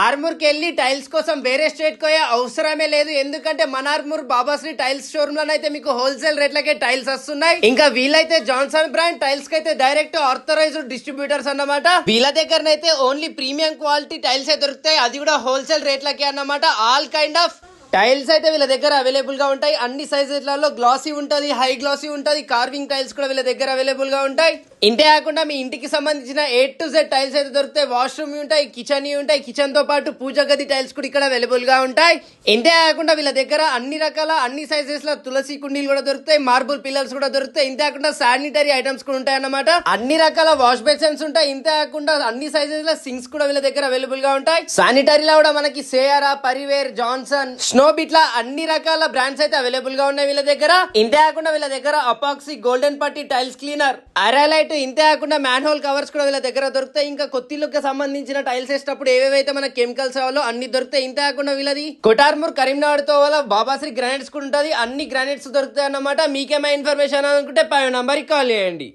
ఆర్మూర్ కి వెళ్ళి టైల్స్ కోసం వేరే స్టేట్ కి అవసరమే లేదు. ఎందుకంటే మన ఆర్మూర్ బాబాశ్రీ టైల్స్ షోరూమ్ లోనైతే మీకు హోల్సేల్ రేట్లకే టైల్స్ వస్తున్నాయి. ఇంకా వీళ్ళైతే జాన్సన్ బ్రాండ్ టైల్స్ కి అయితే డైరెక్ట్ ఆర్థరైజ్డ్ డిస్ట్రిబ్యూటర్స్ అన్నమాట. వీళ్ళ దగ్గరనైతే ఓన్లీ ప్రీమియం క్వాలిటీ టైల్స్ అయితే దొరుకుతాయి, అది కూడా హోల్సేల్ రేట్లకే అన్నమాట. ఆల్ కైండ్ ఆఫ్ టైల్స్ అయితే వీళ్ళ దగ్గర అవైలబుల్ గా ఉంటాయి. అన్ని సైజెస్లలో గ్లాసీ ఉంటది, హై గ్లాసీ ఉంటది, కార్వింగ్ టైల్స్ కూడా వీళ్ళ దగ్గర అవైలబుల్ గా ఉంటాయి. ఇంతే కాకుండా మీ ఇంటికి సంబంధించిన A to Z టైల్స్ అయితే దొరుకుతాయి. వాష్రూమ్ ఉంటాయి, కిచెన్ ఉంటాయి, కిచెన్ తో పాటు పూజ గది టైల్స్ కూడా ఇక్కడ అవైలబుల్ గా ఉంటాయి. ఇంతే కాకుండా వీళ్ళ దగ్గర అన్ని రకాల అన్ని సైజెస్ లో తులసి కుండీలు కూడా దొరుకుతాయి, మార్బుల్ పిల్లర్స్ కూడా దొరుకుతాయి. ఇంతే కాకుండా శానిటరీ ఐటమ్స్ కూడా ఉంటాయి అన్నమాట. అన్ని రకాల వాష్ బేసిన్స్ ఉంటాయి. ఇంతే కాకుండా అన్ని సైజెస్ లో సింక్స్ కూడా వీళ్ళ దగ్గర అవైలబుల్ గా ఉంటాయి. శానిటరీలో కూడా మనకి సేయరా, పరివేర్, జాన్సన్, స్నోబ్ ఇట్లా అన్ని రకాల బ్రాండ్స్ అయితే అవైలబుల్ గా ఉన్నాయి వీళ్ళ దగ్గర. ఇంతే కాకుండా వీళ్ళ దగ్గర అపాక్సీ, గోల్డెన్ పట్టి, టైల్స్ క్లీనర్, అరాలైట్, ఇంతే కాకుండా మ్యాన్ హోల్ కవర్స్ కూడా వీళ్ళ దగ్గర దొరుకుతాయి. ఇంకా కొత్తిల్లుకి సంబంధించిన టైల్స్ వేసేటప్పుడు ఏవేవైతే మన కెమికల్స్ కావాలో అన్ని దొరుకుతాయి. ఇంతే కాకుండా వీళ్ళది కొటార్మూర్ కరీంనగర్ తో వల్ల బాబాశ్రీ గ్రానైట్స్ కూడా ఉంటుంది. అన్ని గ్రానైట్స్ దొరుకుతాయి అన్నమాట. మీకేమైనా ఇన్ఫర్మేషన్ అనుకుంటే పై నంబర్కి కాల్ చేయండి.